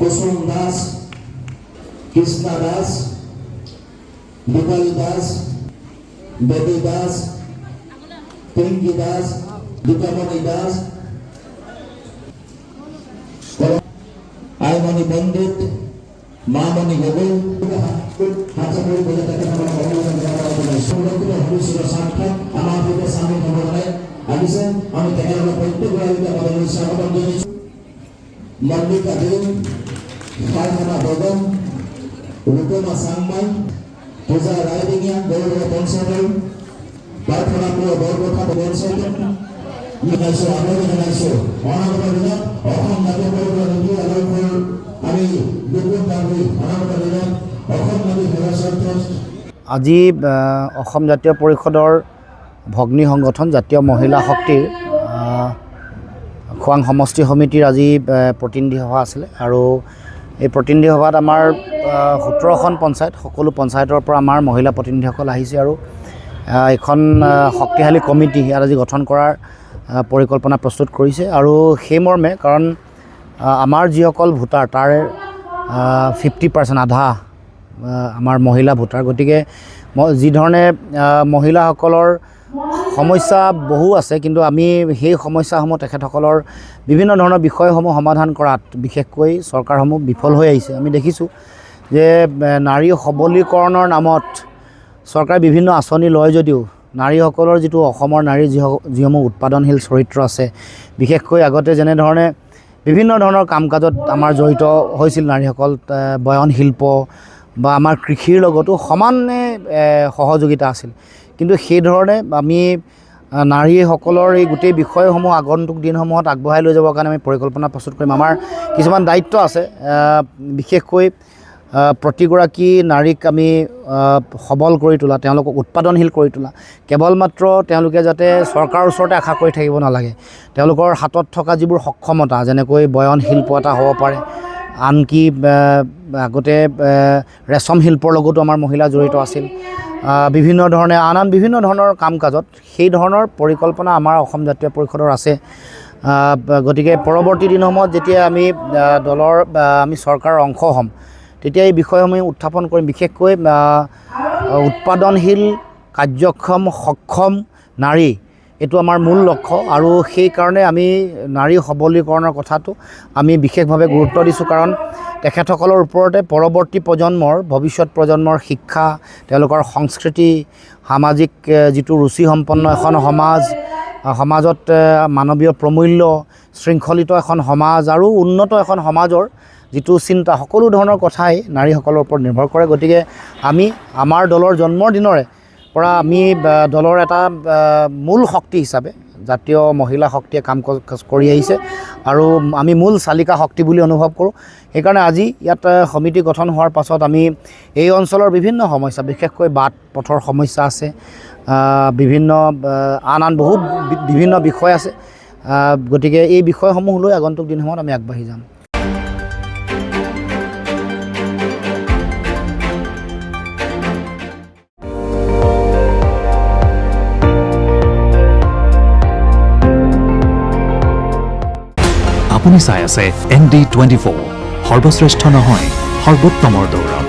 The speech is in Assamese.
কুসুম দাস, কৃষ্ণা দাস, দীপালি দাস, বেবী দাস, পিঙ্কি দাস, দীপামণি দাস, আইমণি পণ্ডিত, মামণি গগৈ, হাতচাপৰি বজাই তাকে সাক্ষাৎ আমাৰ সৈতে চামিল হ'বলৈ আহিছে। আমি তেখেতসকলৰ প্ৰত্যেকগৰাকীকে আমালৈ স্বাগতম জনাইছোঁ। মল্লিকা দেৱ, ফাৰহানা বেগম, ৰূপমা চাংমাই, পূজা ৰায়ডিঙীয়া, গৌৰৱ পঞ্চায়তৰ, প্ৰাৰ্থনা প্ৰিয় বৰপথাৰ পঞ্চায়ত জনাইছোঁ, আদৰণি জনাইছোঁ। অনাগত দিনত অসম জাতীয় পৰিষদৰ নীতি আদৰ্শৰ আমি দুগুণ দাবী অনাগত দিনত অসম নদী সেৱা আজি অসম জাতীয় পৰিষদৰ ভগ্নী সংগঠন জাতীয় মহিলা শক্তিৰ খোৱাং সমষ্টি সমিতিৰ আজি প্ৰতিনিধি সভা আছিলে আৰু এই প্ৰতিনিধি সভাত আমাৰ 17খন পঞ্চায়ত, সকলো পঞ্চায়তৰ পৰা আমাৰ মহিলা প্ৰতিনিধিসকল আহিছে আৰু এখন শক্তিশালী কমিটি ইয়াত আজি গঠন কৰাৰ পৰিকল্পনা প্ৰস্তুত কৰিছে। আৰু সেই মৰ্মে কাৰণ আমাৰ যিসকল ভোটাৰ তাৰে 50% আধা আমাৰ মহিলা ভোটাৰ, গতিকে যি ধৰণে মহিলাসকলৰ সমস্যা বহু আছে, কিন্তু আমি সেই সমস্যাসমূহ তেখেতসকলৰ বিভিন্ন ধৰণৰ বিষয়সমূহ সমাধান কৰাত বিশেষকৈ চৰকাৰসমূহ বিফল হৈ আহিছে। আমি দেখিছোঁ যে নাৰী সবলীকৰণৰ নামত চৰকাৰে বিভিন্ন আঁচনি লয় যদিও নাৰীসকলৰ যিটো অসমৰ নাৰীৰ যিসমূহ উৎপাদনশীল চৰিত্ৰ আছে, বিশেষকৈ আগতে যেনেধৰণে বিভিন্ন ধৰণৰ কাম কাজত আমাৰ জড়িত হৈছিল নাৰীসকল, বয়ন শিল্প বা আমাৰ কৃষিৰ লগতো সমানে সহযোগিতা আছিল, কিন্তু সেইধৰণে আমি নাৰীসকলৰ এই গোটেই বিষয়সমূহ আগন্তুক দিনসমূহত আগবঢ়াই লৈ যাবৰ কাৰণে আমি পৰিকল্পনা প্ৰস্তুত কৰিম। আমাৰ কিছুমান দায়িত্ব আছে, বিশেষকৈ প্ৰতিগৰাকী নাৰীক আমি সবল কৰি তোলা, তেওঁলোকক উৎপাদনশীল কৰি তোলা। কেৱল মাত্ৰ তেওঁলোকে যাতে চৰকাৰৰ ওচৰতে আশা কৰি থাকিব নালাগে, তেওঁলোকৰ হাতত থকা যিবোৰ সক্ষমতা, যেনেকৈ বয়ন শিল্প এটা হ'ব পাৰে, আনকি আগতে ৰেচম শিল্পৰ লগতো আমাৰ মহিলা জড়িত আছিল, বিভিন্ন ধৰণে আন বিভিন্ন ধৰণৰ কাম কাজত সেই ধৰণৰ পৰিকল্পনা আমাৰ অসম জাতীয় পৰিষদৰ আছে। গতিকে পৰৱৰ্তী দিনসমূহত যেতিয়া আমি দলৰ আমি চৰকাৰৰ অংশ হ'ম, তেতিয়া এই বিষয়সমূহ উত্থাপন কৰিম। বিশেষকৈ উৎপাদনশীল, কাৰ্যক্ষম, সক্ষম নাৰী এইটো আমাৰ মূল লক্ষ্য আৰু সেইকাৰণে আমি নাৰী সবলীকৰণৰ কথাটো আমি বিশেষভাৱে গুৰুত্ব দিছোঁ, কাৰণ তেখেতসকলৰ ওপৰতে পৰৱৰ্তী প্ৰজন্মৰ, ভৱিষ্যত প্ৰজন্মৰ শিক্ষা, তেওঁলোকৰ সংস্কৃতি, সামাজিক যিটো ৰুচিসম্পন্ন এখন সমাজত মানৱীয় প্ৰমূল্য, শৃংখলিত এখন সমাজ আৰু উন্নত এখন সমাজৰ যিটো চিন্তা, সকলো ধৰণৰ কথাই নাৰীসকলৰ ওপৰত নিৰ্ভৰ কৰে। গতিকে আমি আমাৰ দলৰ জন্মৰ দিনৰে পৰা আমি দলৰ এটা মূল শক্তি হিচাপে জাতীয় মহিলা শক্তিয়ে কাম কৰি আহিছে আৰু আমি মূল চালিকা শক্তি বুলি অনুভৱ কৰোঁ। সেইকাৰণে আজি ইয়াত সমিতি গঠন হোৱাৰ পাছত আমি এই অঞ্চলৰ বিভিন্ন সমস্যা, বিশেষকৈ বাট পথৰ সমস্যা আছে, বিভিন্ন আন বহুত বিভিন্ন বিষয় আছে, গতিকে এই বিষয়সমূহ লৈ আগন্তুক দিনসমূহত আমি আগবাঢ়ি যাম। আপুনি চাই আছে ND24, সৰ্বশ্ৰেষ্ঠ নহয় সৰ্বোত্তমৰ দৌৰ।